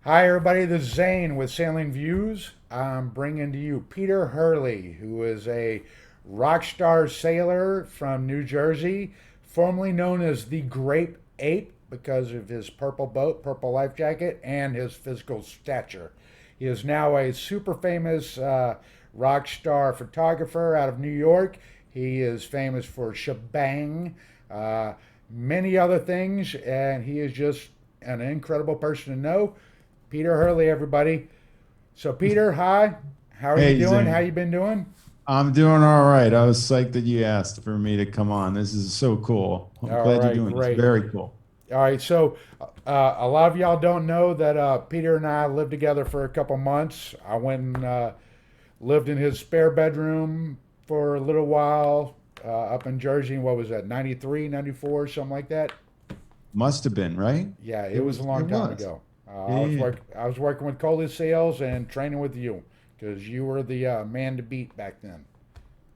Hi, everybody. This is Zane with Sailing Views. I'm bringing to you Peter Hurley, who is a rock star sailor from New Jersey, formerly known as the Grape Ape because of his purple boat, purple life jacket, and his physical stature. He is now a super famous rock star photographer out of New York. He is famous for Shebang, uh, many other things, and he is just an incredible person to know. Peter Hurley, everybody. So, Peter, hi. How are you Hey, doing? How Zane. you been doing? I'm doing all right. I was psyched that you asked for me to come on. This is so cool. I'm All glad you're right, doing this. great. Very cool. All right, so a lot of y'all don't know that Peter and I lived together for a couple months. I went and lived in his spare bedroom for a little while up in Jersey. What was that, 93, 94, something like that? Must have been, right? Yeah, It it was a was, it long time was. ago. Yeah, yeah, yeah. I was working with Coley Sales and training with you because you were the man to beat back then.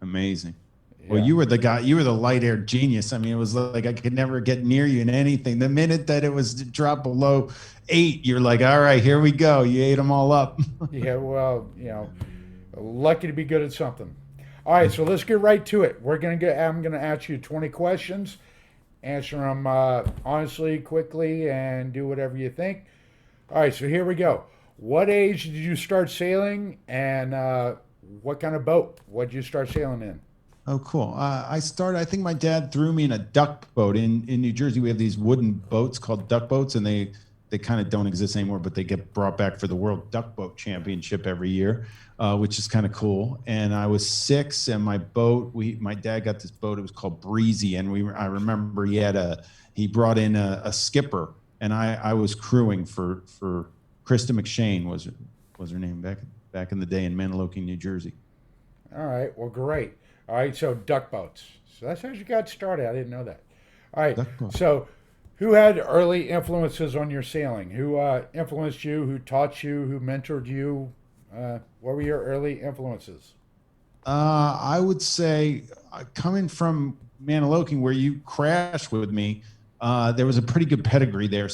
Amazing. Well, Yeah. you were the guy, you were the light air genius. I mean, it was like I could never get near you in anything. The minute that it was to drop below 8, you're like, all right, here we go. You ate them all up. Yeah, well, lucky to be good at something. All right, so let's get right to it. I'm gonna ask you 20 questions. Answer them honestly, quickly, and do whatever you think. All right, so here we go. What age did you start sailing, and what kind of boat? What did you start sailing in? Oh, cool. I think my dad threw me in a duck boat in New Jersey. We have these wooden boats called duck boats, and they kind of don't exist anymore, but they get brought back for the World Duck Boat Championship every year, which is kind of cool. And I was 6, and my dad got this boat. It was called Breezy, and I remember he brought in a skipper, and I was crewing for Krista McShane was her name back in the day in Maniloki, New Jersey. All right, well, great. All right, so duck boats. So that's how you got started. I didn't know that. All right, Duck boat. so who had early influences on your sailing? Who influenced you? Who taught you? Who mentored you? What were your early influences? I would say coming from Maniloking, where you crashed with me, there was a pretty good pedigree there.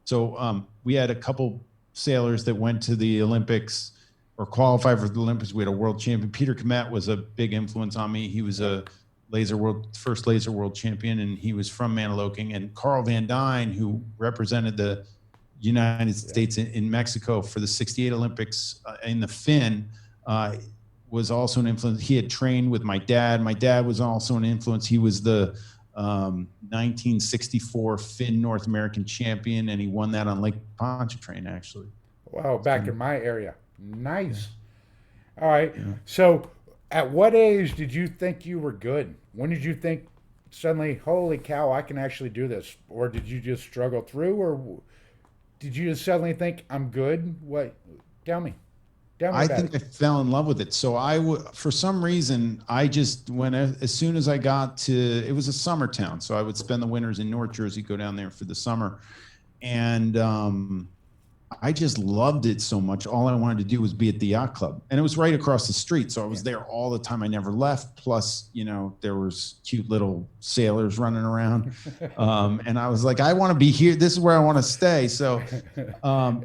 So we had a couple sailors that went to the Olympics or qualified for the Olympics. We had a world champion. Peter Komet was a big influence on me. He was Yep. a first laser world champion, and he was from Maniloking. And Carl Van Dyne, who represented the United Yeah. States in Mexico for the '68 Olympics in the Finn. Uh, was also an influence. He had trained with my dad. My dad was also an influence. He was the 1964 Finn North American champion, and he won that on Lake Pontchartrain, actually. Wow, It's back kind in of, my area. yeah, Nice. All right. yeah. So, at what age did you think you were good? When did you think suddenly, holy cow, I can actually do this? Or did you just struggle through? Or did you just suddenly think, I'm good? What? Tell me. Tell me I about it. think I fell in love with it. So for some reason, I just went as soon as I got to. It was a summer town, so I would spend the winters in North Jersey, go down there for the summer, and I just loved it so much. All I wanted to do was be at the yacht club, and it was right across the street, so I Yeah. was there all the time. I never left. Plus, there was cute little sailors running around, and I was like, I want to be here. This is where I want to stay. So,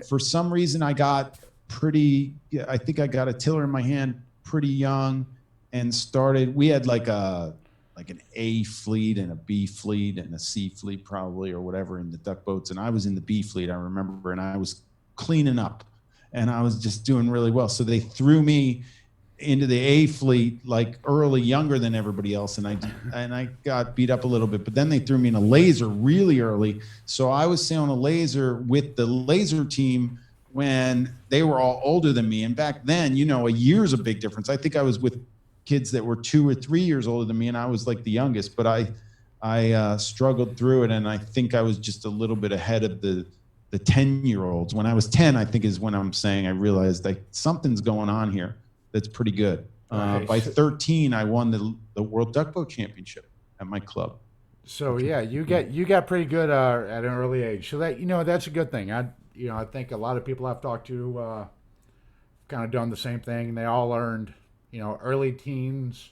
for some reason, I got pretty. Yeah, I think I got a tiller in my hand pretty young, and started. We had like an A fleet and a B fleet and a C fleet probably or whatever in the duck boats, and I was in the B fleet. I remember, and I was cleaning up, and I was just doing really well. So they threw me into the A fleet like early, younger than everybody else, and I got beat up a little bit. But then they threw me in a laser really early, so I was sailing a laser with the laser team when they were all older than me. And back then, a year's a big difference. I think I was with kids that were 2 or 3 years older than me, and I was like the youngest. But I struggled through it, and I think I was just a little bit ahead of the 10-year-olds. When I was 10, I think is when I'm saying I realized like something's going on here that's pretty good. All right. By 13, I won the World Duck Boat Championship at my club, So which was yeah, pretty cool. you got pretty good at an early age. So that's a good thing. I think a lot of people I've talked to kind of done the same thing. They all learned early teens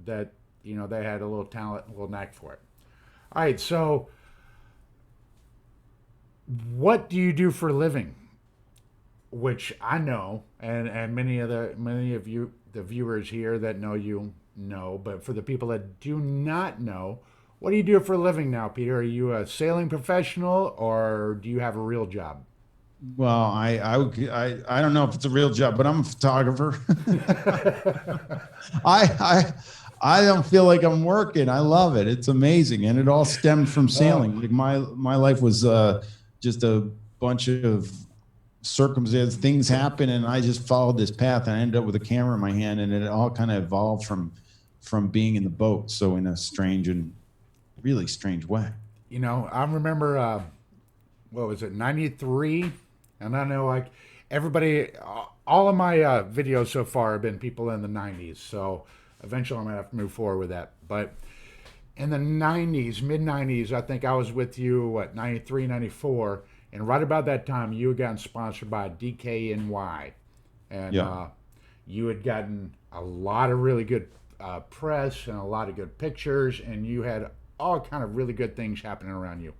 that they had a little talent, a little knack for it. All right, so what do you do for a living? which I know, and many of you, the viewers here that know you know, but for the people that do not know, what do you do for a living now, Peter? Are you a sailing professional or do you have a real job? Well, I don't know if it's a real job, but I'm a photographer. I I don't feel like I'm working. I love it. It's amazing, and it all stemmed from Oh, sailing. Like my life was just a bunch of circumstances. Things happen, and I just followed this path, and I ended up with a camera in my hand, and it all kind of evolved from being in the boat. So in a strange and really strange way. I remember, what was it, 93? And I know, like, everybody, all of my videos so far have been people in the 90s. So eventually I'm going to have to move forward with that. But in the 90s, mid 90s, I think I was with you, what, 93, 94. And right about that time, you had gotten sponsored by DKNY. And Yeah. you had gotten a lot of really good press and a lot of good pictures. And you had all kind of really good things happening around you.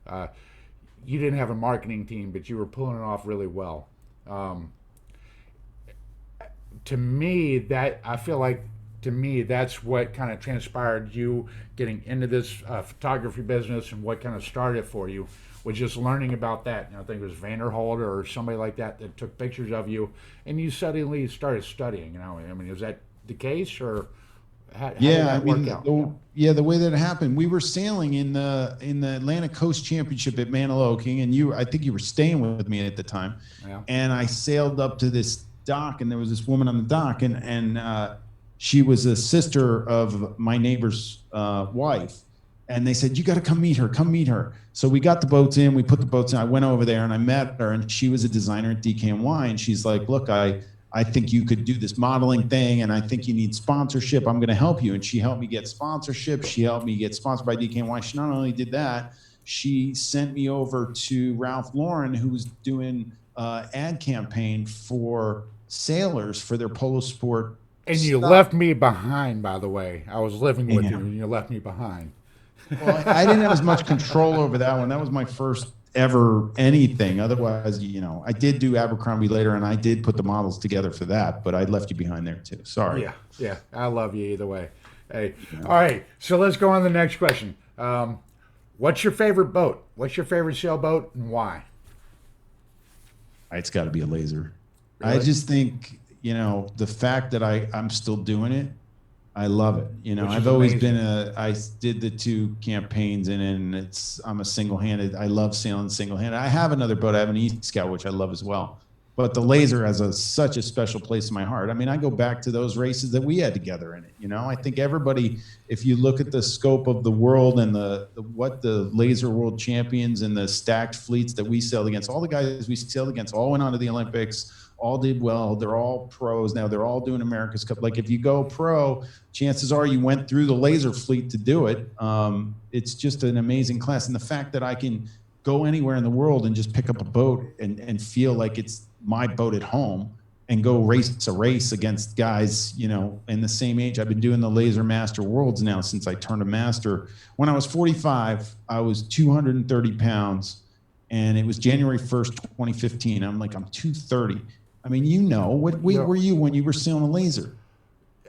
Uh, you didn't have a marketing team, but you were pulling it off really well. Um, to me, that I feel like to me that's what kind of transpired you getting into this photography business, and what kind of started it for you was just learning about that. I think it was Vanderholt or somebody like that that took pictures of you, and you suddenly started studying. I mean, is that the case, or how did Yeah, I that work mean, out? yeah, the way that it happened, we were sailing in the Atlantic Coast Championship at Maniloking, and I think you were staying with me at the time, Yeah. and I sailed up to this dock, and there was this woman on the dock, and she was a sister of my neighbor's wife, and they said, "You got to come meet her, come meet her." So we got the boats in, we put the boats in. I went over there and I met her, and she was a designer at DKNY, and she's like, "Look, I think you could do this modeling thing, and I think you need sponsorship. I'm going to help you." And she helped me get sponsorship. She helped me get sponsored by DKNY. She not only did that, she sent me over to Ralph Lauren, who was doing ad campaign for sailors for their polo sport And you stuff. left me behind, by the way. I was living with you, Yeah. and you left me behind. Well, I didn't have as much control over that one. That was my first ever anything. Otherwise, I did do Abercrombie later, and I did put the models together for that, but I left you behind there too. Sorry. Yeah, yeah. I love you either way. Hey, Yeah. all right. So let's go on to the next question. What's your favorite boat? What's your favorite sailboat, and why? It's got to be a laser. I Really? just think, the fact that I'm still doing it, I love it. Which is I've always been amazing. I did the two campaigns, and I'm a single handed. I love sailing single handed. I have another boat. I have an East Scout, which I love as well. But the laser has such a special place in my heart. I mean, I go back to those races that we had together in it. I think everybody, if you look at the scope of the world and what the laser world champions and the stacked fleets that we sailed against, all the guys we sailed against all went on to the Olympics, all did well. They're all pros now. They're all doing America's Cup. Like if you go pro, chances are you went through the laser fleet to do it. It's just an amazing class. And the fact that I can go anywhere in the world and just pick up a boat and feel like it's my boat at home and go race a race against guys, in the same age. I've been doing the Laser Master Worlds now since I turned a master. When I was 45, I was 230 pounds, and it was January 1st, 2015. I'm like, I'm 230. I mean, what weight No, were you when you were sailing a laser?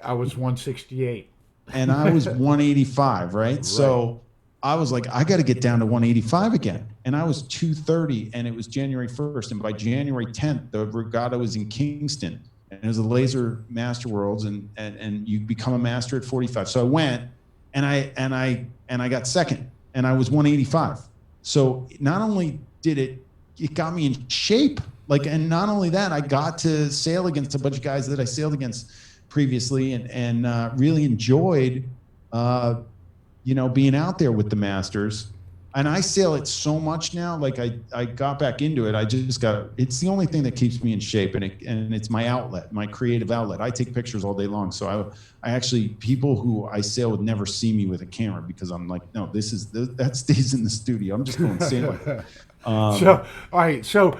I was 168. And I was 185, right? Right. So I was like, I got to get down to 185 again. And I was 230, and it was January 1st. And by January 10th, the regatta was in Kingston, and it was the Laser Master Worlds, and you become a master at 45. So I went, and I got second, and I was 185. So not only did it got me in shape, like, and not only that, I got to sail against a bunch of guys that I sailed against previously, and really enjoyed being out there with the masters. And I sail it so much now. Like I got back into it. It's the only thing that keeps me in shape, and it's my outlet, my creative outlet. I take pictures all day long. So I actually, people who I sail with never see me with a camera, because I'm like, no, that stays in the studio. I'm just going sailing. So, all right. So,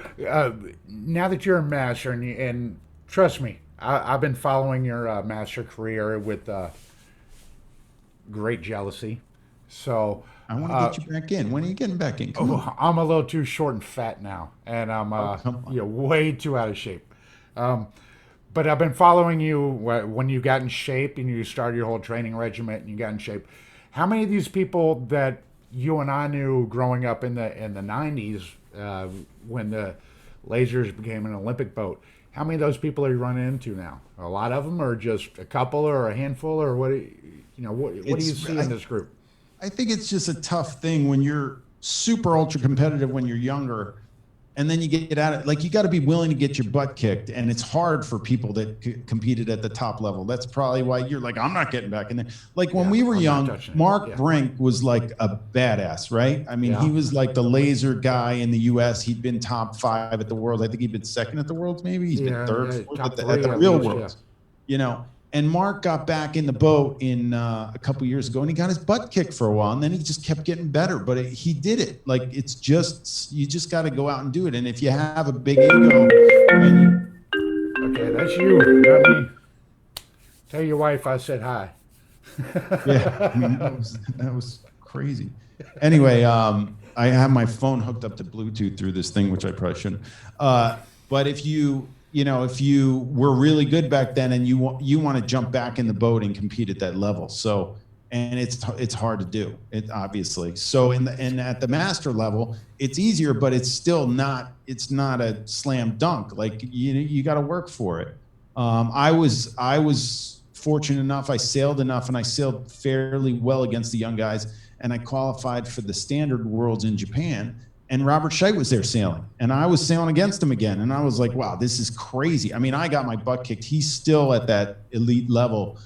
now that you're a master, and trust me, I've been following your master career with great jealousy. So, I want to get you back in. When are you getting back in? Come on. Oh, I'm a little too short and fat now, and I'm Oh, come on. way too out of shape. Um, but I've been following you when you got in shape and you started your whole training regiment and you got in shape. How many of these people that you and I knew growing up in the '90s, when the lasers became an Olympic boat? How many of those people are you running into now? A lot of them, or just a couple, or a handful, or what? What do you It's see in this group? I think it's just a tough thing when you're super ultra competitive when you're younger, and then you get out of like you got to be willing to get your butt kicked, and it's hard for people that competed at the top level. That's probably why you're like, I'm not getting back in there. Like when Yeah, we were I'm not young, touching it. Mark Yeah, Brink was like a badass, right? I mean, he yeah. was like the laser guy in the U.S. He'd been top 5 at the Worlds. I think he'd been second at the Worlds. Maybe he's been Yeah, third, yeah, fourth top at three the at real least. Yeah, Worlds, you know. And Mark got back in the boat in a couple years ago, and he got his butt kicked for a while, and then he just kept getting better. But he did it. Like it's just you just got to go out and do it. And if you have a big ego, and okay, that's you, not me. Tell your wife I said hi. yeah, I mean that was crazy. Anyway, I have my phone hooked up to Bluetooth through this thing, which I probably shouldn't. But if if you were really good back then and you want to jump back in the boat and compete at that level, so and it's hard to do it obviously. So and at the master level, it's easier, but it's not a slam dunk. Like you got to work for it. I was fortunate enough. I sailed enough, and I sailed fairly well against the young guys, and I qualified for the standard worlds in Japan. And Robert Scheidt was there sailing, and I was sailing against him again. And I was like, wow, this is crazy. I mean, I got my butt kicked. He's still at that elite level.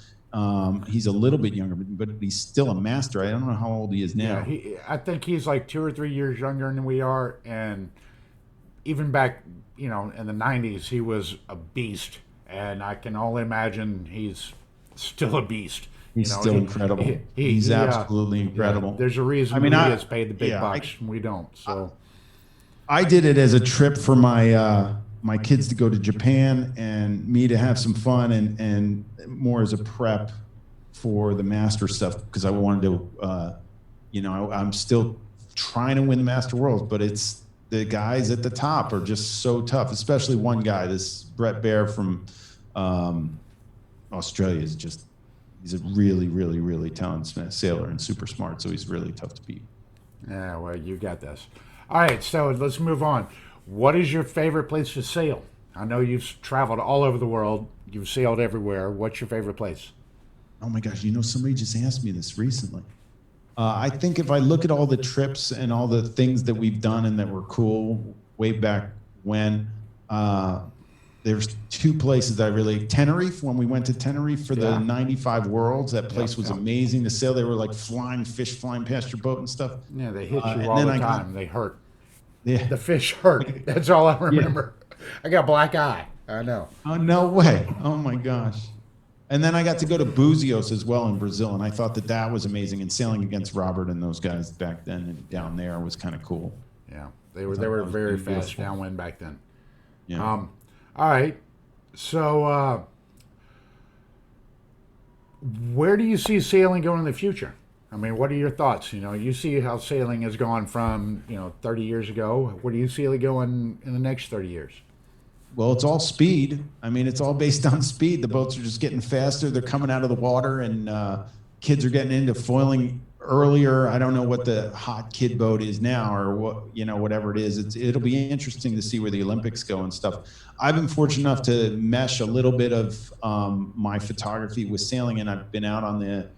He's a little bit younger, but he's still a master. I don't know how old he is Yeah, now. I think he's like 2 or 3 years younger than we are, and even back, in the '90s, he was a beast, and I can only imagine he's still a beast. He's still incredible. He's absolutely Yeah. incredible. There's a I reason mean, he gets paid the big yeah, bucks, and we don't. So I did it as a trip for my kids to go to Japan and me to have some fun and more as a prep for the master stuff because I wanted to, I'm still trying to win the master worlds, but it's the guys at the top are just so tough, especially one guy, this Brett Baer from Australia is just, he's a really, really, really talented sailor and super smart. So he's really tough to beat. yeah, well, you got this. All right, so let's move on. What is your favorite place to sail? I know you've traveled all over the world. You've sailed everywhere. What's your favorite place? Oh my gosh, somebody just asked me this recently. I think if I look at all the trips and all the things that we've done and that were cool way back when, there's 2 places I really, Tenerife, when we went to Tenerife for the Yeah. 95 Worlds, that place Yep, was yep. amazing to sail. They were like flying fish flying past your boat and stuff. Yeah, they hit you And all then the I got, time. They hurt. yeah, The fish hurt. That's all I yeah. remember. I got a black eye. I know. Oh, no way. Oh my gosh. And then I got to go to Buzios as well in Brazil, and I thought that was amazing. And sailing against Robert and those guys back then and down there was kind of cool. Yeah, they I were thought they were that was very pretty fast beautiful. downwind back then. Yeah. All right. So, where do you see sailing going in the future? I mean, what are your thoughts? You see how sailing has gone from 30 years ago. Where do you see it going in the next 30 years? Well, it's all speed. I mean, it's all based on speed. The boats are just getting faster. They're coming out of the water, and kids are getting into foiling earlier. I don't know what the hot kid boat is now, or whatever it is. It'll be interesting to see where the Olympics go and stuff. I've been fortunate enough to mesh a little bit of my photography with sailing, and I've been out on the.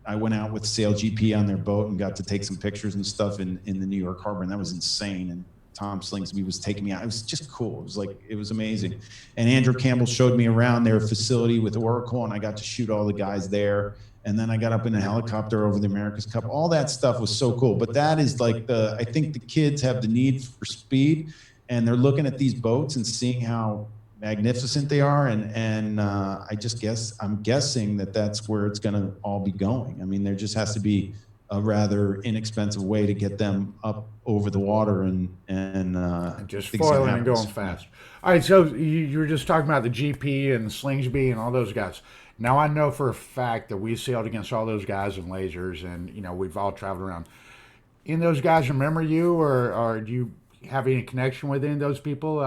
I went out with Sail GP on their boat and got to take some pictures and stuff in the New York Harbor, and that was insane. And Tom Slingsby was taking me out. It was just cool. It was amazing. And Andrew Campbell showed me around their facility with Oracle, and I got to shoot all the guys there. And then I got up in a helicopter over the America's Cup. All that stuff was so cool. But that is like I think the kids have the need for speed, and they're looking at these boats and seeing how magnificent they are. And I'm guessing that's where it's going to all be going. I mean, there just has to be a rather inexpensive way to get them up over the water and Just things that foiling and happen. going fast. All right, so you were just talking about the GP and Slingsby and all those guys. Now I know for a fact that we sailed against all those guys in lasers, and we've all traveled around. Any of those guys remember you, or do you have any connection with any of those people?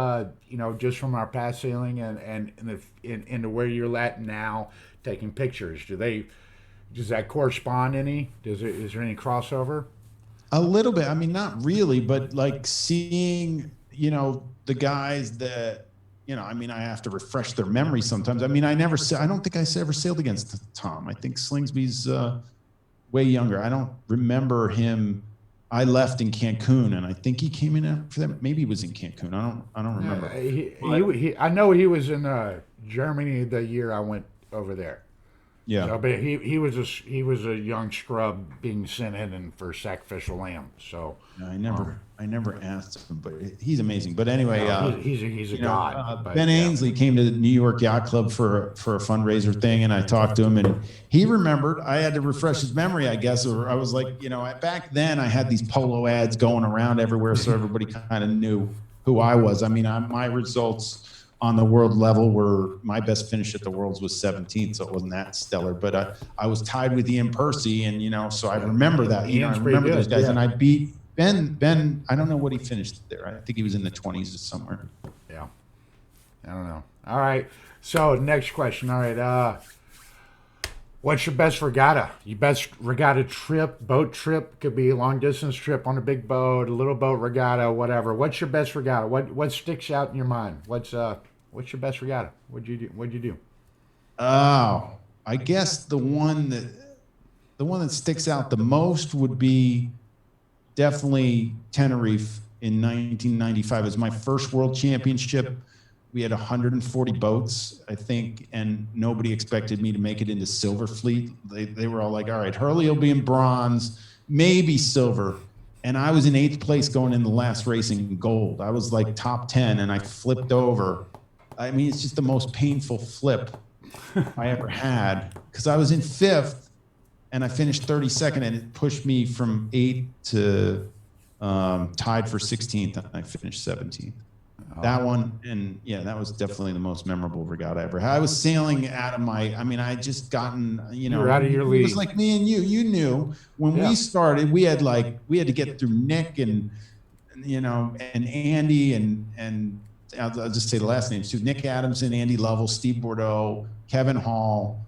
Just from our past sailing into where you're at now, taking pictures. Does that correspond any? Is there any crossover? A little bit. I mean, not really, but like seeing, the guys that, I mean, I have to refresh their memory sometimes. I mean, I don't think I ever sailed against Tom. I think Slingsby's way younger. I don't remember him. I left in Cancun, and I think he came in after that. Maybe he was in Cancun. I don't remember. I know he was in Germany the year I went over there. Yeah. So, but he was a young scrub being sent in and for sacrificial lamb. So I never asked him, but he's amazing. But anyway, he's a god. Ben Ainslie came to the New York Yacht Club for a fundraiser thing, and I talked to him, and he remembered. I had to refresh his memory, I guess, or I was like, back then I had these polo ads going around everywhere, so everybody kind of knew who I was. I mean, my results on the world level were, my best finish at the Worlds was 17th, so it wasn't that stellar. But I was tied with Ian Percy, and so I remember that. I remember those guys, and I beat Ben. I don't know what he finished there. I think he was in the 20s or somewhere. Yeah, I don't know. All right, so next question. All right, what's your best regatta? Your best regatta trip, boat trip, could be a long distance trip on a big boat, a little boat regatta, whatever. What's your best regatta? What sticks out in your mind? What's your best regatta? What'd you do? Oh, I guess the one that sticks out the most would be definitely Tenerife in 1995. It was my first world championship. We had 140 boats, I think, and nobody expected me to make it into Silver Fleet. They were all like, all right, Hurley will be in bronze, maybe silver. And I was in 8th place going in the last race in gold. I was like top 10, and I flipped over. I mean, it's just the most painful flip I ever had, because I was in 5th, and I finished 32nd, and it pushed me from 8th to tied for 16th, and I finished 17th. That one, and yeah, that was definitely the most memorable regatta I ever had. I was sailing out of I just gotten, you were out of your league. It was like me and you knew when we started, we had to get through Nick and Andy and I'll just say the last names too: Nick Adamson, Andy Lovell, Steve Bordeaux, Kevin Hall,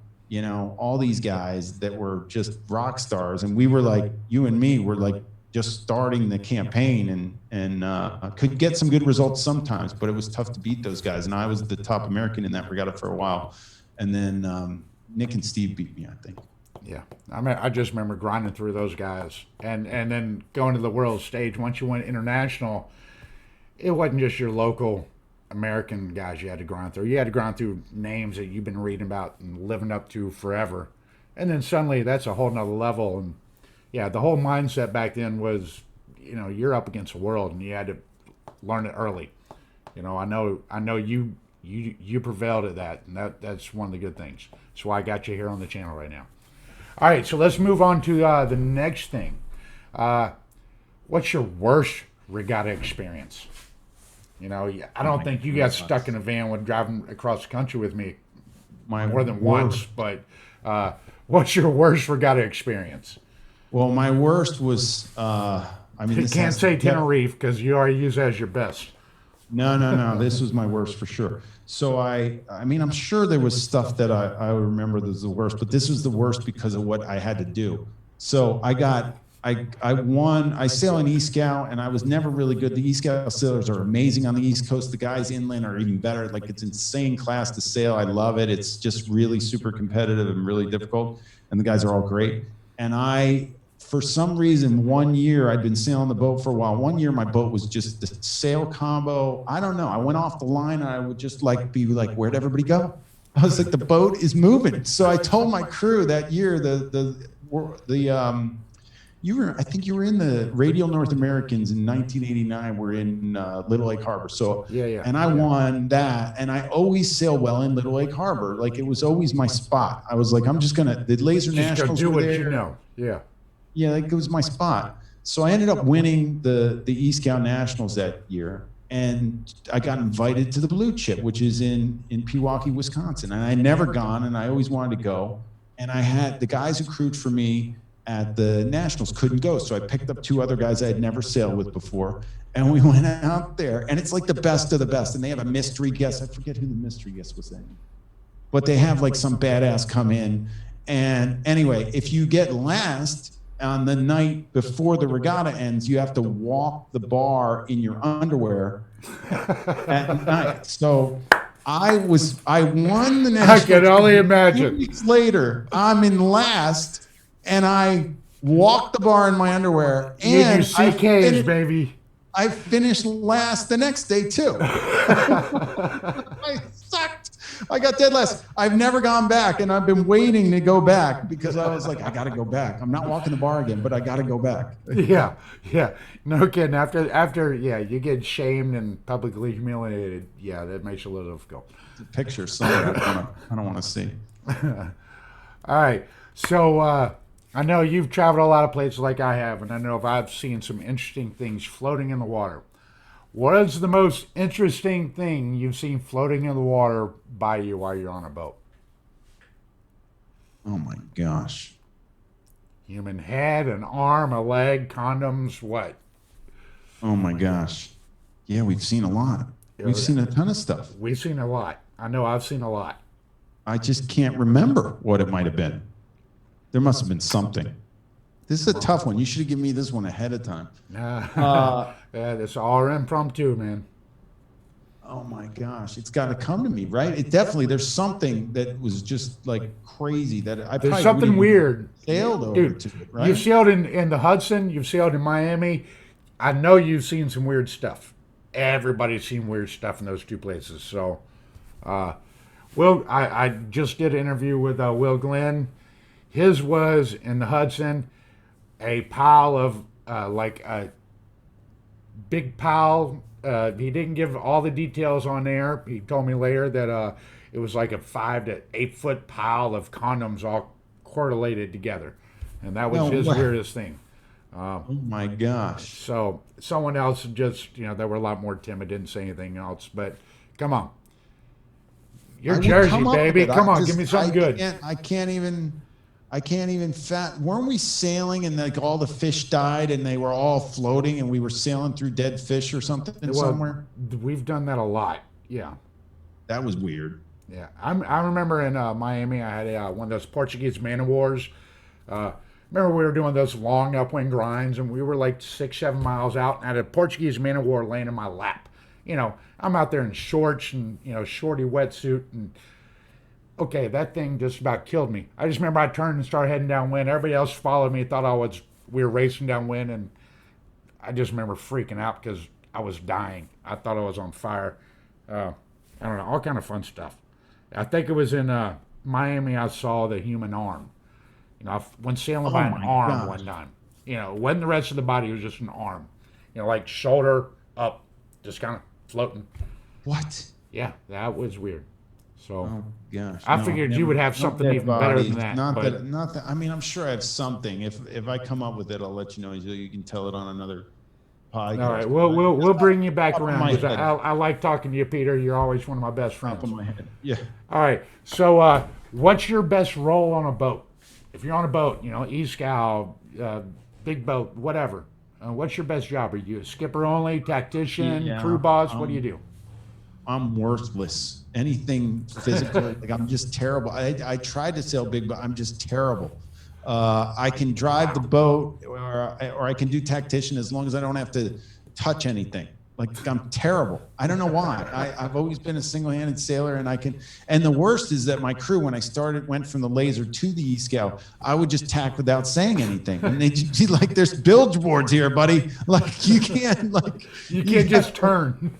all these guys that were just rock stars. And we were like, you and me were like just starting the campaign, and could get some good results sometimes, but it was tough to beat those guys. And I was the top American in that regatta for a while. And then Nick and Steve beat me, I think. Yeah. I just remember grinding through those guys, and then going to the world stage. Once you went international, it wasn't just your local American guys you had to grind through. You had to grind through names that you've been reading about and living up to forever. And then suddenly that's a whole nother level. And yeah, the whole mindset back then was, you're up against the world, and you had to learn it early. I know you prevailed at that, and that's one of the good things. That's why I got you here on the channel right now. All right, so let's move on to the next thing. What's your worst regatta experience? I don't think you got stuck in a van when driving across the country with me more than once, but what's your worst regatta experience? Well, my worst was, You can't say Tenerife because you already use that as your best. No. This was my worst for sure. So I'm sure there was stuff that I remember that was the worst, but this was the worst because of what I had to do. So I won. I sail in E-Scout, and I was never really good. The E-Scout sailors are amazing on the East Coast. The guys inland are even better. Like, it's insane class to sail. I love it. It's just really super competitive and really difficult, and the guys are all great. And for some reason, one year, I'd been sailing the boat for a while. One year, my boat was just the sail combo. I don't know. I went off the line, and I would just be like, where'd everybody go? I was like, the boat is moving. So I told my crew that year, I think you were in the Radial North Americans in 1989. We're in Little Lake Harbor. So yeah. And I won that, and I always sail well in Little Lake Harbor. Like, it was always my spot. I was like, I'm just gonna, the Laser Nationals do were what there. Yeah, like, it was my spot. So I ended up winning the E-Scout Nationals that year, and I got invited to the Blue Chip, which is in Pewaukee, Wisconsin. And I'd never gone, and I always wanted to go. And I had the guys who crewed for me at the Nationals couldn't go. So I picked up two other guys I had never sailed with before. And we went out there, and it's like the best of the best. And they have a mystery guest. I forget who the mystery guest was then. But they have like some badass come in. And anyway, if you get last on the night before the regatta ends, you have to walk the bar in your underwear at night. So I won the national. I can only imagine. 2 weeks later, I'm in last, and I walked the bar in my underwear. And you CKs, baby. I finished last the next day too. I sucked. I got dead last. I've never gone back, and I've been waiting to go back because I was like, I got to go back. I'm not walking the bar again, but I got to go back. Yeah, no kidding. After, you get shamed and publicly humiliated. Yeah, that makes it a little difficult. The picture, somewhere I don't want to see. All right, so I know you've traveled a lot of places like I have, and I know I've seen some interesting things floating in the water. What is the most interesting thing you've seen floating in the water by you while you're on a boat? Oh my gosh. Human head, an arm, a leg, condoms, what? Oh my gosh. Yeah, we've seen a lot. We've seen a ton of stuff. We've seen a lot. I know I've seen a lot. I just can't remember what it might have been. There must have been something. This is a tough one. You should have given me this one ahead of time. Yeah, that's all impromptu, man. Oh my gosh, it's got to come to me, right? It definitely. There's something that was just like crazy that I. There's something weird. Sailed over Dude, to it, right? You've sailed in the Hudson. You've sailed in Miami. I know you've seen some weird stuff. Everybody's seen weird stuff in those two places. So, I just did an interview with Will Glenn. His was in the Hudson, a pile of like a big pile. He didn't give all the details on there. He told me later that it was like a 5 to 8 foot pile of condoms all correlated together, and that was his weirdest thing. Oh my gosh! So someone else just, they were a lot more timid, didn't say anything else. But come on, you're Jersey, baby. Come on, give me something good. I can't even weren't we sailing and like all the fish died and they were all floating and we were sailing through dead fish or something somewhere? We've done that a lot. Yeah. That was weird. Yeah. I remember in Miami, I had one of those Portuguese man of wars. Remember we were doing those long upwind grinds and we were like 6-7 miles out and I had a Portuguese man of war laying in my lap. I'm out there in shorts and, shorty wetsuit and okay, that thing just about killed me. I just remember I turned and started heading downwind. Everybody else followed me, thought we were racing downwind, and I just remember freaking out because I was dying. I thought I was on fire. I don't know, all kind of fun stuff. I think it was in Miami I saw the human arm. I went sailing by an arm one time. It wasn't the rest of the body, it was just an arm. Like shoulder up, just kind of floating. What? Yeah, that was weird. So, oh gosh, I figured you would have something even better than that. Not that. I mean, I'm sure I have something. If I come up with it, I'll let you know. So you can tell it on another podcast. All right, we'll bring you back around because I like talking to you, Peter. You're always one of my best friends. Top of my head. Yeah. All right. So, what's your best role on a boat? If you're on a boat, e-scow, big boat, whatever. What's your best job? Are you a skipper only, tactician, crew boss? What do you do? I'm worthless. Anything physical, like I'm just terrible. I tried to sail big, but I'm just terrible. I can drive the boat, or I can do tactician as long as I don't have to touch anything. Like I'm terrible. I don't know why. I've always been a single-handed sailor, and I can. And the worst is that my crew, when I went from the laser to the e-scow, I would just tack without saying anything, and they'd be like, "There's bilge boards here, buddy. Like you can't just turn."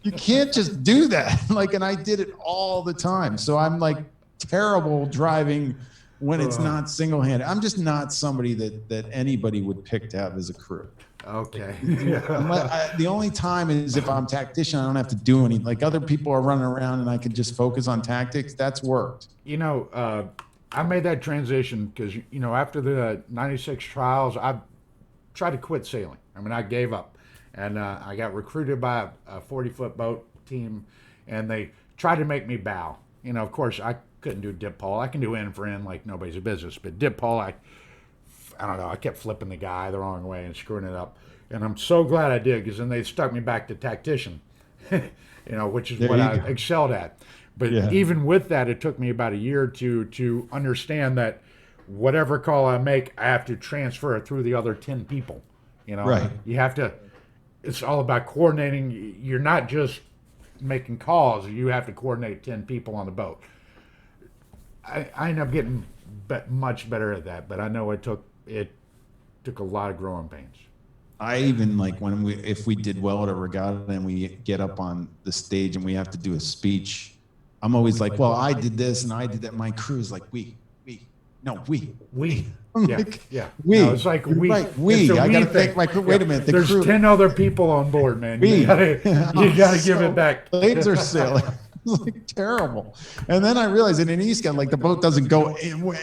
You can't just do that. And I did it all the time. So I'm like terrible driving when it's not single-handed. I'm just not somebody that anybody would pick to have as a crew. Okay. The only time is if I'm tactician, I don't have to do anything. Like other people are running around and I can just focus on tactics. That's worked. I made that transition because, after the 96 trials, I tried to quit sailing. I mean, I gave up. and I got recruited by a 40-foot boat team, and they tried to make me bow. Of course, I couldn't do dip pole. I can do end for end like nobody's business, but dip pole, I don't know. I kept flipping the guy the wrong way and screwing it up, and I'm so glad I did because then they stuck me back to tactician, which is There what you I go. excelled at. But Yeah. even with that, it took me about a year or two to understand that whatever call I make, I have to transfer it through the other 10 people. Right. You have to, it's all about coordinating. You're not just making calls, you have to coordinate 10 people on the boat. I end up getting much better at that, but I know it took a lot of growing pains. I even like if we did well at a regatta and we get up on the stage and we have to do a speech, I'm always like, well, I did this and I did that. My crew's like, we. I'm Yeah, like, yeah. we. No, it's like You're we. right, we. It's a I we gotta thing. thank my crew. Wait a minute, the There's crew. 10 other people on board, man. We. You gotta give it back. Blades are sailing. It's like terrible. And then I realized that in East Coast, like the boat doesn't go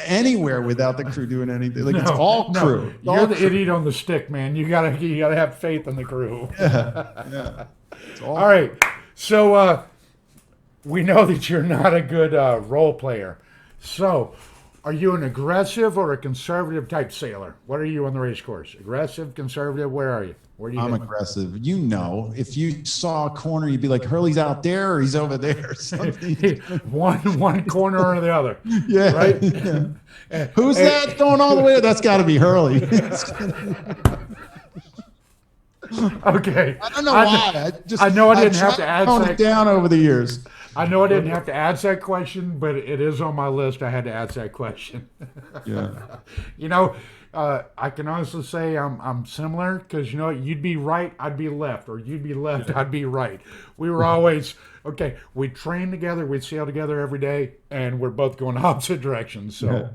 anywhere without the crew doing anything. Like it's all crew. It's You're all the crew. idiot on the stick, man. You gotta have faith in the crew. Yeah. It's All right. So we know that you're not a good role player. So, are you an aggressive or a conservative type sailor? What are you on the race course? Aggressive, conservative? Where are you? Where do you? I'm hit? aggressive. If you saw a corner, you'd be like, Hurley's out there or he's over there or something. one corner or the other. Yeah. Right. Yeah. Who's that going all the way? That's got to be Hurley. Okay. I don't know why. I know I didn't I've have to tried add tone that. it down over the years. I know I didn't have to ask that question, but it is on my list. I had to ask that question. Yeah. I can honestly say I'm similar because you'd be right, I'd be left, or you'd be left, I'd be right. We were always okay. We train together, we sail together every day, and we're both going opposite directions. So,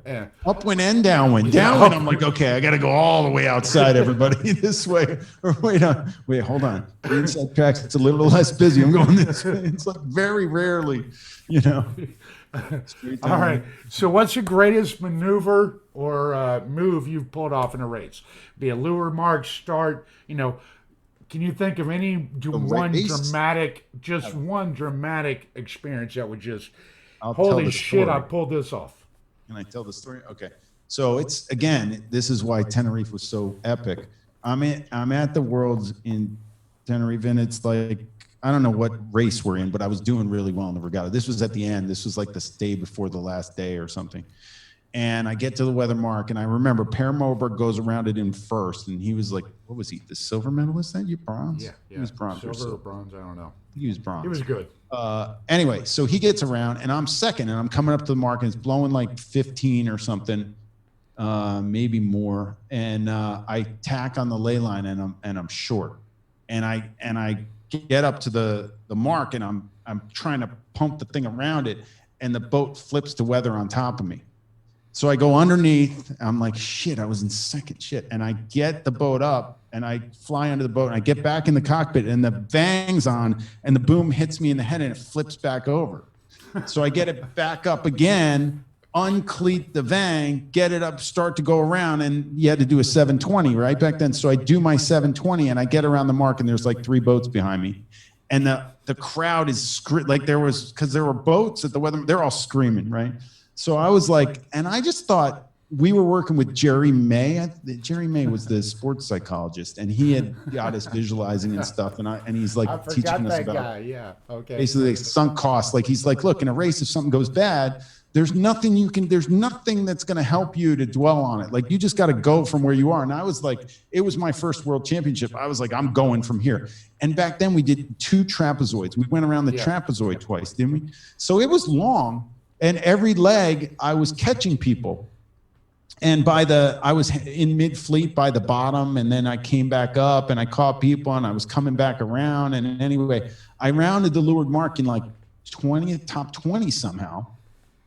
Upwind and downwind. Downwind, I'm like, okay, I got to go all the way outside, everybody, this way. Or wait, hold on. The inside tracks, it's a little less busy. I'm going this way. It's like very rarely, all right. So, what's the greatest maneuver or move you've pulled off in a race? Be a lure, mark, start. Can you think of one dramatic experience that would just holy shit? I pulled this off. Can I tell the story? Okay. So this is why Tenerife was so epic. I'm at the Worlds in Tenerife, and it's like, I don't know what race we're in, but I was doing really well in the regatta. This was at the end. This was like the day before the last day or something. And I get to the weather mark, and I remember Per Moberg goes around it in first, and he was like, what was he, the silver medalist that year? Bronze? Yeah. He was bronze. Silver or bronze, I don't know. He was bronze. He was good. Anyway, so he gets around, and I'm second, and I'm coming up to the mark, and it's blowing like 15 or something, maybe more. And I tack on the ley line, and I'm short. And I get up to the mark, and I'm trying to pump the thing around it, and the boat flips to weather on top of me. So I go underneath. I'm like, shit, I was in second, shit. And I get the boat up, and I fly under the boat, and I get back in the cockpit, and the vang's on, and the boom hits me in the head, and it flips back over. So I get it back up again, uncleat the vang, get it up, start to go around, and you had to do a 720 right back then. So I do my 720, and I get around the mark, and there's like 3 boats behind me. And the crowd is like because there were boats at the weather, they're all screaming, right? So I was like, and I just thought we were working with Jerry May. Jerry May was the sports psychologist, and he had got us visualizing and stuff. And he's like teaching us about guy. Yeah. Okay. basically like sunk costs. Like he's like, look, in a race, if something goes bad, there's nothing that's going to help you to dwell on it. Like you just got to go from where you are. And I was like, it was my first world championship. I was like, I'm going from here. And back then we did 2 trapezoids. We went around the trapezoid twice, didn't we? So it was long. And every leg I was catching people. And I was in mid fleet by the bottom, and then I came back up and I caught people, and I was coming back around. And anyway, I rounded the leeward mark in like top 20 somehow.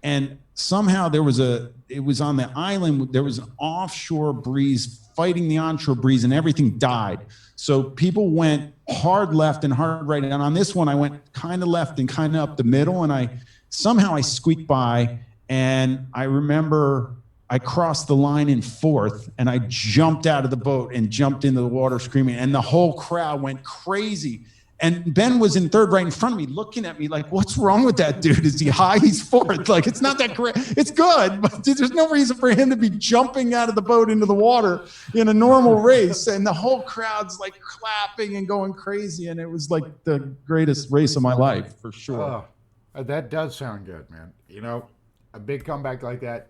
And somehow it was on the island, there was an offshore breeze fighting the onshore breeze, and everything died. So people went hard left and hard right. And on this one, I went kind of left and kind of up the middle, and somehow I squeaked by. And I remember I crossed the line in fourth, and I jumped out of the boat and jumped into the water screaming, and the whole crowd went crazy. And Ben was in third right in front of me looking at me like, what's wrong with that dude? Is he high? He's fourth. Like, it's not that great. It's good, but there's no reason for him to be jumping out of the boat into the water in a normal race. And the whole crowd's like clapping and going crazy. And it was like the greatest race of my life, for sure. That does sound good, man. You know, a big comeback like that,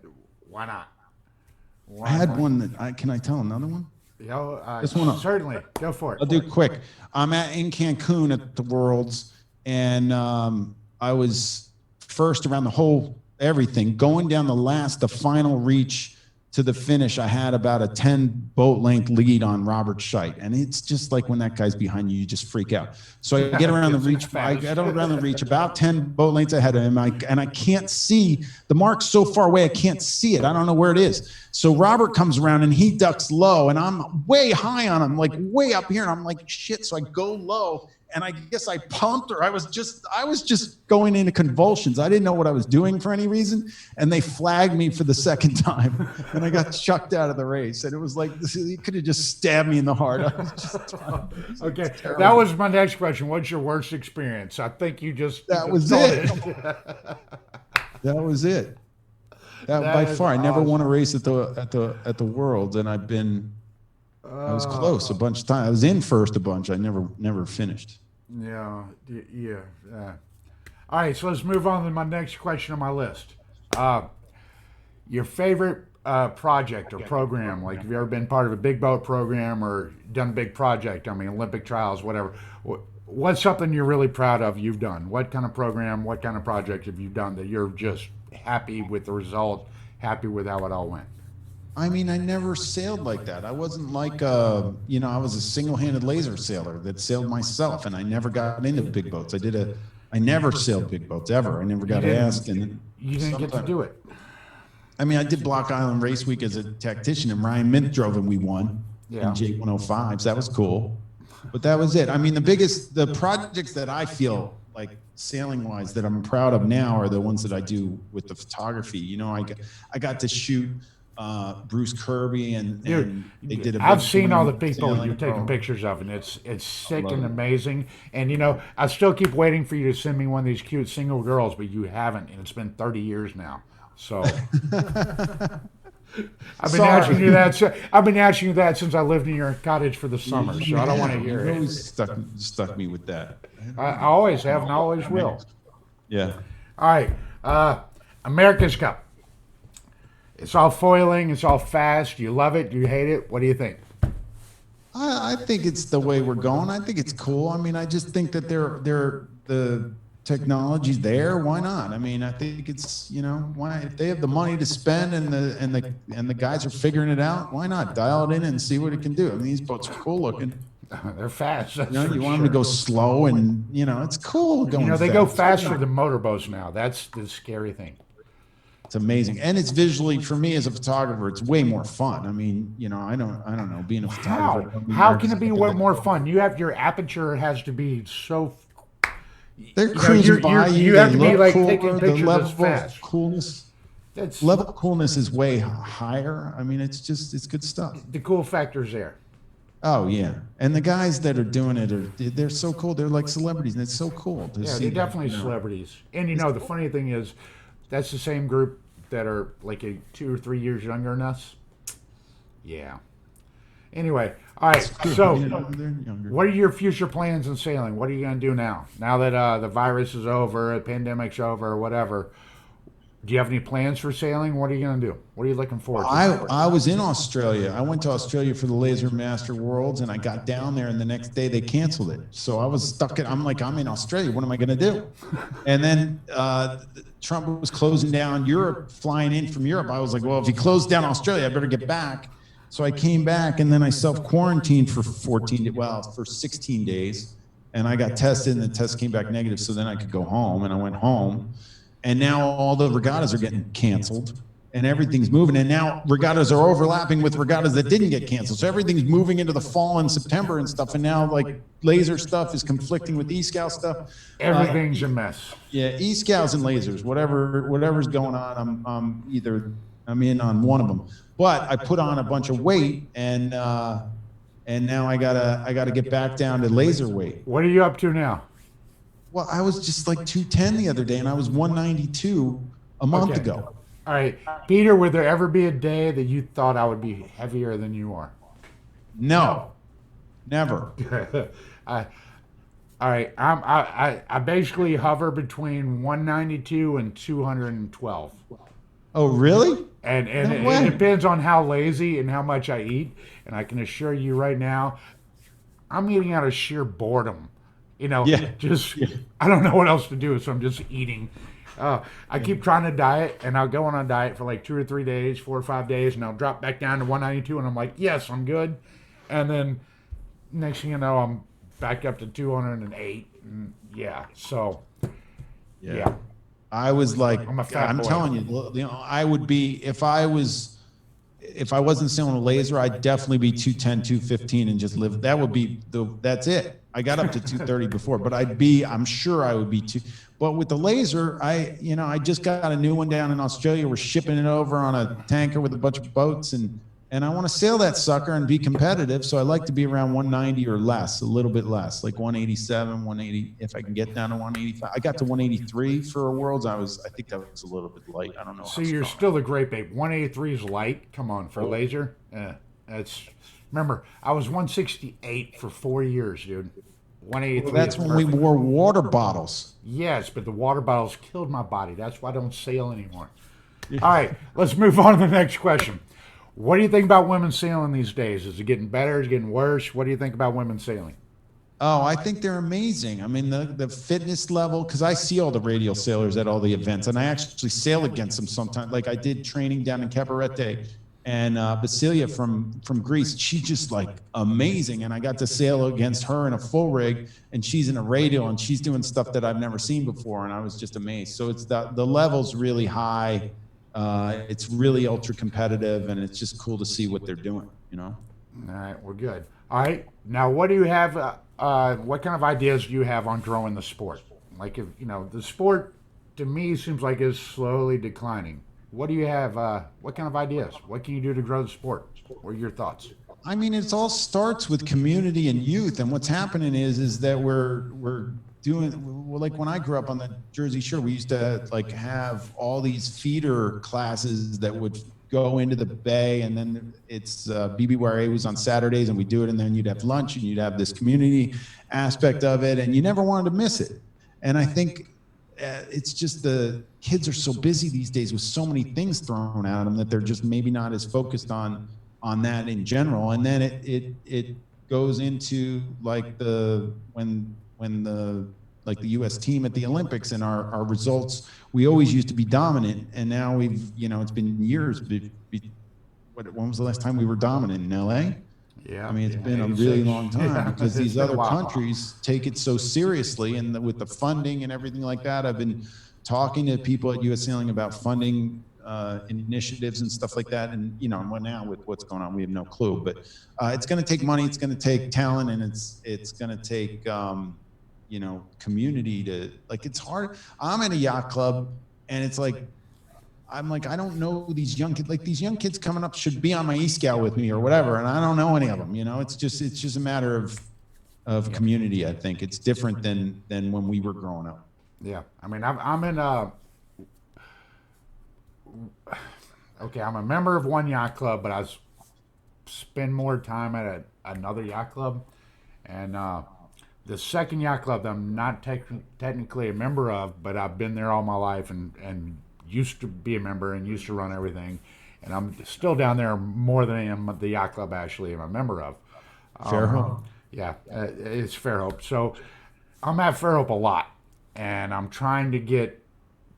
why not? I had one that can I tell another one? You know, This one, certainly. Go for it. I'll do quick. I'm in Cancun at the Worlds, and I was first around the whole everything. Going down the final reach to the finish, I had about a 10 boat length lead on Robert Scheidt, and it's just like when that guy's behind you, you just freak out. So I get around the reach. I get around the reach about 10 boat lengths ahead of him, and I can't see the mark so far away. I can't see it. I don't know where it is. So Robert comes around and he ducks low, and I'm way high on him, like way up here, and I'm like, shit. So I go low, and I guess I pumped, or I was just going into convulsions. I didn't know what I was doing for any reason, and they flagged me for the second time, and I got chucked out of the race. And it was like, he could have just stabbed me in the heart. Okay, that was my next question. What's your worst experience? I think you just that was it. That was it. That by far, awesome. I never won a race at the Worlds, and I was close a bunch of times. I was in first a bunch. I never finished. Yeah. All right, so let's move on to my next question on my list. Your favorite project or program? Like, have you ever been part of a big boat program or done a big project? I mean, Olympic trials, whatever. What's something you're really proud of you've done? What kind of program, what kind of project have you done that you're just happy with the result, happy with how it all went? I mean, I never sailed like that. I wasn't like, I was a single-handed laser sailor that sailed myself, and I never got into big boats. I never sailed big boats ever. I never got asked. And you didn't get to do it. I mean, I did Block Island Race Week as a tactician, and Ryan Mint drove, and we won in J105s. That was cool. But that was it. I mean, the projects that I feel like sailing-wise that I'm proud of now are the ones that I do with the photography. You know, I got to shoot Bruce Kirby, and they did a I've seen all the people you're taking pictures of, and it's sick and amazing. And, you know, I still keep waiting for you to send me one of these cute single girls, but you haven't, and it's been 30 years now. So I've been asking you that since I lived in your cottage for the summer. So I don't want to hear it. You always stuck me with that. I always have and always will. Yeah. All right. America's Cup. It's all foiling. It's all fast. Do you love it? Do you hate it? What do you think? I think it's the way we're going. I think it's cool. I mean, I just think that the technology's there. Why not? I mean, I think it's, why, if they have the money to spend and the guys are figuring it out, why not dial it in and see what it can do? I mean, these boats are cool looking. They're fast. You want them to go slow, and it's cool going. They go faster than motorboats now. That's the scary thing. It's amazing, and it's visually, for me as a photographer, it's way more fun. I mean, I don't know, being a photographer. How can it be way more fun? You have your aperture has to be so. They're cruising by you. You have to be like cooler, taking pictures the level as fast. Of coolness. Level of coolness is way higher. I mean, it's good stuff. The cool factor's there. Oh yeah, and the guys that are doing it they're so cool. They're like celebrities, and it's so cool to see. They're definitely celebrities. And the funny thing is, that's the same group that are like 2 or 3 years younger than us. Yeah. Anyway, all right. So, what are your future plans in sailing? What are you going to do now? Now that the virus is over, the pandemic's over, or whatever. Do you have any plans for sailing? What are you going to do? What are you looking forward to? I was in Australia. I went to Australia for the Laser Master Worlds, and I got down there, and the next day they canceled it. So I was stuck. I'm in Australia. What am I going to do? And then Trump was closing down Europe, flying in from Europe. I was like, well, if he closed down Australia, I better get back. So I came back, and then I self-quarantined for 16 days, and I got tested, and the test came back negative, so then I could go home, and I went home. And now all the regattas are getting canceled, and everything's moving. And now regattas are overlapping with regattas that didn't get canceled. So everything's moving into the fall in September and stuff. And now like laser stuff is conflicting with e-scout stuff. Everything's a mess. Yeah, e-scouts and lasers, whatever's going on. I'm in on one of them. But I put on a bunch of weight, and now I gotta get back down to laser weight. What are you up to now? Well, I was just like 210 the other day, and I was 192 a month Okay. ago. All right, Peter. Would there ever be a day that you thought I would be heavier than you are? No, never. I, all right. I basically hover between 192 and 212. Oh, really? And No it way. depends on how lazy and how much I eat. And I can assure you right now, I'm eating out of sheer boredom. Yeah. Just I don't know what else to do, so I'm just eating. I keep trying to diet, and I'll go on a diet for like 2 or 3 days, 4 or 5 days, and I'll drop back down to 192, and I'm like, yes, I'm good. And then next thing you know, I'm back up to 208. And yeah, so yeah, I was like, I'm a fat I'm boy. telling you, I would be if I wasn't selling a laser, I'd definitely be 210, 215 and just live. That would be that's it. I got up to 230 before, but I'm sure I would be but with the laser, I just got a new one down in Australia. We're shipping it over on a tanker with a bunch of boats, and I want to sail that sucker and be competitive. So I like to be around 190 or less, a little bit less, like 187, 180. If I can get down to 185, I got to 183 for a Worlds. I think that was a little bit light. I don't know So how you're strong. still the great babe. 183 is light. Come on, for a Oh. laser. That's remember, I was 168 for 4 years, dude. 183 That's is when we perfect. wore water bottles. Yes, but the water bottles killed my body. That's why I don't sail anymore. All right, let's move on to the next question. What do you think about women sailing these days? Is it getting better? Is it getting worse? What do you think about women sailing? Oh, I think they're amazing. I mean, the fitness level, because I see all the radial sailors at all the events, and I actually sail against them sometimes. Like I did training down in Cabarete, and Basilia from Greece, she's just like amazing. And I got to sail against her in a full rig, and she's in a radial, and she's doing stuff that I've never seen before, and I was just amazed. So it's the level's really high. It's really ultra competitive, and it's just cool to see what they're doing. All right, we're good. All right, now what do you have? What kind of ideas do you have on growing the sport? Like, if the sport to me seems like is slowly declining. What do you have? What kind of ideas? What can you do to grow the sport? What are your thoughts? I mean, it all starts with community and youth. And what's happening is that we're doing well, like when I grew up on the Jersey Shore, we used to like have all these feeder classes that would go into the bay, and then it's BBYA was on Saturdays, and we do it, and then you'd have lunch, and you'd have this community aspect of it, and you never wanted to miss it. And I think it's just the kids are so busy these days with so many things thrown at them that they're just maybe not as focused on that in general. And then it goes into like when the like the U.S. team at the Olympics and our results, we always used to be dominant, and now it's been years. When was the last time we were dominant in L.A.? Yeah, I mean, it's been a 86. really long time Yeah, because it's these been a other while. countries take it so seriously, and with the funding and everything like that, I've been talking to people at U.S. Sailing about funding initiatives and stuff like that. And now with what's going on, we have no clue. But it's going to take money, it's going to take talent, and it's going to take community to like. It's hard. I'm in a yacht club, and it's like. I'm like, I don't know these young kids. Like these young kids coming up should be on my e-scout with me or whatever, and I don't know any of them. It's just a matter of community. I think it's different than when we were growing up. Yeah, I mean, I'm in okay, I'm a member of one yacht club, but spend more time at another yacht club, and the second yacht club that I'm not technically a member of, but I've been there all my life and used to be a member and used to run everything, and I'm still down there more than I am at the yacht club actually am a member of. Fairhope. Yeah, it's Fairhope. So I'm at Fairhope a lot, and I'm trying to get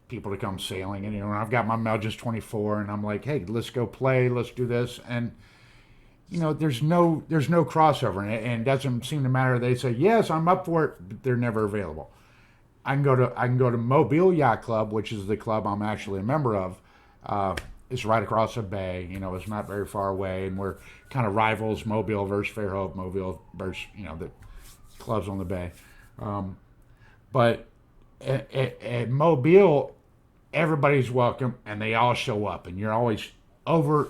people to come sailing. And I've got my Melges 24, and I'm like, hey, let's go play, let's do this, and there's no crossover, and it doesn't seem to matter. They say yes, I'm up for it, but they're never available. I can go to Mobile Yacht Club, which is the club I'm actually a member of. It's right across the bay. It's not very far away, and we're kind of rivals. Mobile versus Fairhope, Mobile versus the clubs on the bay. But at Mobile, everybody's welcome, and they all show up, and you're always over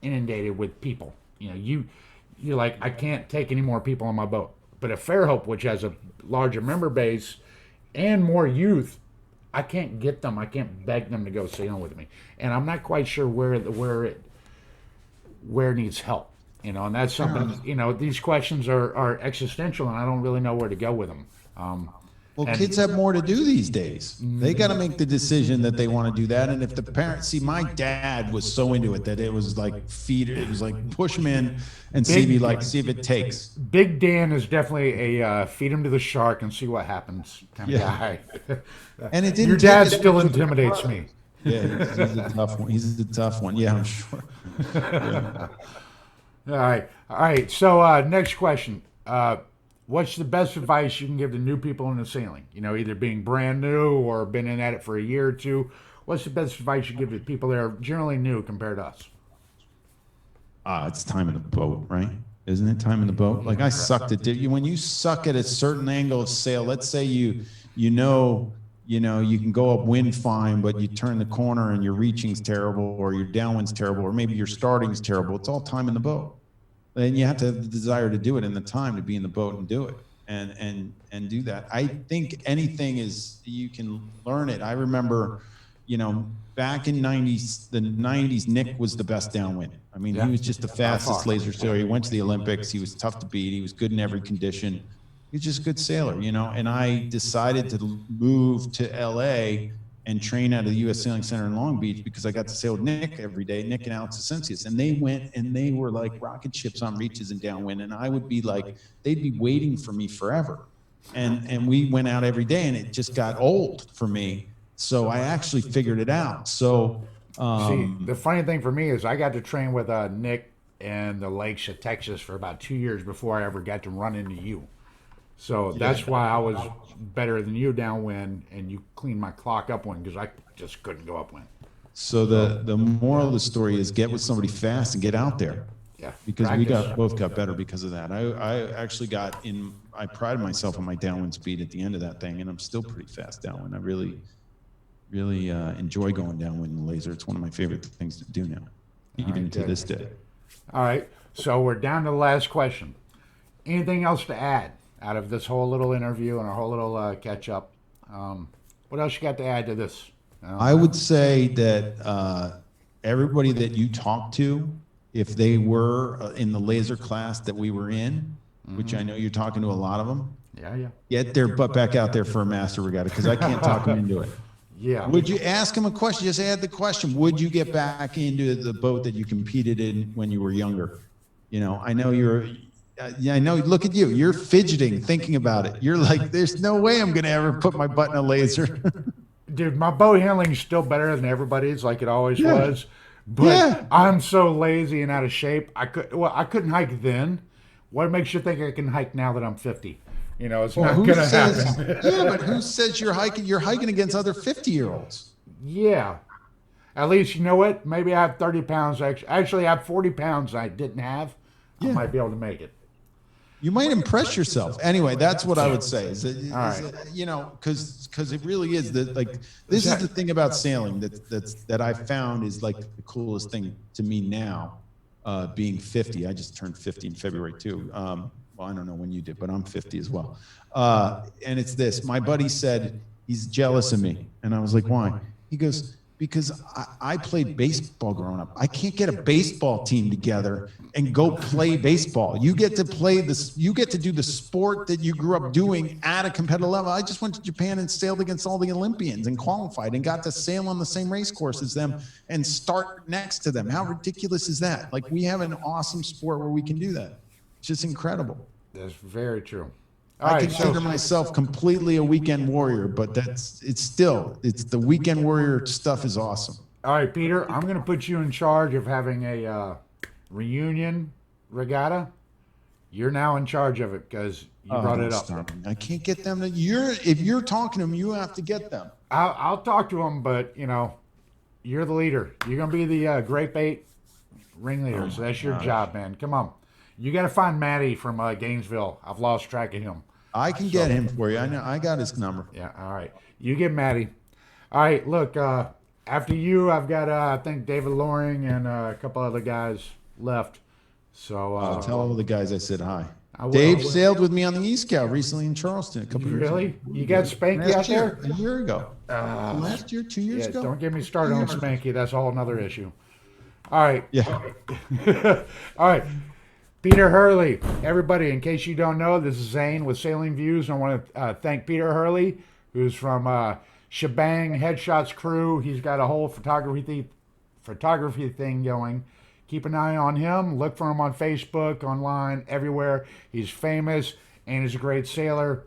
inundated with people. You're like, I can't take any more people on my boat. But at Fairhope, which has a larger member base and more youth, I can't get them. I can't beg them to go sailing with me, and I'm not quite sure where it needs help. And that's something. These questions are existential, and I don't really know where to go with them. Well, kids have more to do these days. They got to make the decision that they want to do that. And if the parents see, my dad was so into it that it was like it was like push him in and see if it takes. Big Dan is definitely a feed him to the shark and see what happens kind of guy. And it didn't. Your dad still intimidates me. Yeah, he's a tough one. He's a tough one. Yeah, I'm sure. Yeah. All right. So next question. What's the best advice you can give to new people into sailing? Either being brand new or been in at it for a year or two. What's the best advice you give to people that are generally new compared to us? It's time in the boat, right? Isn't it time in the boat? Like I sucked at it. When you suck at a certain angle of sail, let's say you can go upwind fine, but you turn the corner and your reaching's terrible, or your downwind's terrible, or maybe your starting's terrible. It's all time in the boat. And you have to have the desire to do it and the time to be in the boat and do it and do that. I think anything is, you can learn it. I remember, back in the 90s, Nick was the best downwind. I mean, he was just the fastest laser sailor. He went to the Olympics. He was tough to beat. He was good in every condition. He was just a good sailor, and I decided to move to LA and train out of the U.S. Sailing Center in Long Beach because I got to sail with Nick every day, Nick and Alex Asensius. And they went and they were like rocket ships on reaches and downwind. And I would be like, they'd be waiting for me forever. And we went out every day and it just got old for me. So I actually figured it out. So see, the funny thing for me is I got to train with Nick in the lakes of Texas for about 2 years before I ever got to run into you. So that's why I was better than you downwind, and you cleaned my clock upwind because I just couldn't go upwind. So the moral of the story is get with somebody fast and get out there. Yeah, because we both got better because of that. I actually I prided myself on my downwind speed at the end of that thing, and I'm still pretty fast downwind. I really enjoy going downwind in the laser. It's one of my favorite things to do now, even to this day. All right, so we're down to the last question. Anything else to add out of this whole little interview and our whole little catch up? What else you got to add to this? I would say that everybody that you talk to, if they were in the laser class that we were in, which I know you're talking to a lot of them, get their butt back out there for a master regatta because I can't talk them into it. Yeah. Would you ask them a question? Just add the question. Would you get back into the boat that you competed in when you were younger? I know I know. Look at you. You're fidgeting, thinking about it. You're like, there's no way I'm going to ever put my butt in a laser. Dude, my boat handling is still better than everybody's, like it always was. But I'm so lazy and out of shape. I couldn't hike then. What makes you think I can hike now that I'm 50? It's not going to happen. But who says you're hiking? You're hiking against other 50-year-olds. Yeah. At least, you know what? Maybe I have 30 pounds. Actually, I have 40 pounds I didn't have. I might be able to make it. You might impress yourself. Anyway, that's what I would say. Because it really is that, like, this is the thing about sailing that I found is like the coolest thing to me now, being 50. I just turned 50 in February too. Well, I don't know when you did, but I'm 50 as well. And it's this. My buddy said he's jealous of me, and I was like, why? He goes, because I played baseball growing up. I can't get a baseball team together and go play baseball. You get to play this. You get to do the sport that you grew up doing at a competitive level. I just went to Japan and sailed against all the Olympians and qualified and got to sail on the same race course as them and start next to them. How ridiculous is that? Like, we have an awesome sport where we can do that. It's just incredible. That's very true. I consider myself completely a weekend warrior, but it's the weekend warrior stuff is awesome. All right, Peter, I'm going to put you in charge of having a reunion regatta. You're now in charge of it because you brought it up. I can't get them to. If you're talking to them, you have to get them. I'll talk to them, but you're the leader. You're going to be the great bait ringleader. So that's your job, man. Come on. You got to find Matty from Gainesville. I've lost track of him. I can get him for you. I know. I got his number. Yeah. All right. You get Matty. All right. Look, After you, I've got I think David Loring and a couple other guys left. So I'll tell all the guys I said hi. I will. Dave sailed with me on the East Coast recently in Charleston a couple years ago. Really? You got Spanky out Last year, there? a year ago. Last year, 2 years Yeah, ago. don't get me started on Spanky. That's a whole nother issue. All right. Yeah. All right. Peter Hurley. Everybody, in case you don't know, this is Zane with Sailing Views. I want to thank Peter Hurley, who's from Shebang Headshots Crew. He's got a whole photography thing going. Keep an eye on him. Look for him on Facebook, online, everywhere. He's famous and he's a great sailor.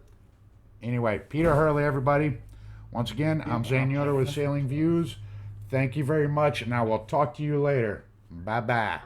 Anyway, Peter Hurley, everybody. Once again, I'm Zane Yoder with Sailing Views. Thank you very much, and I will talk to you later. Bye-bye.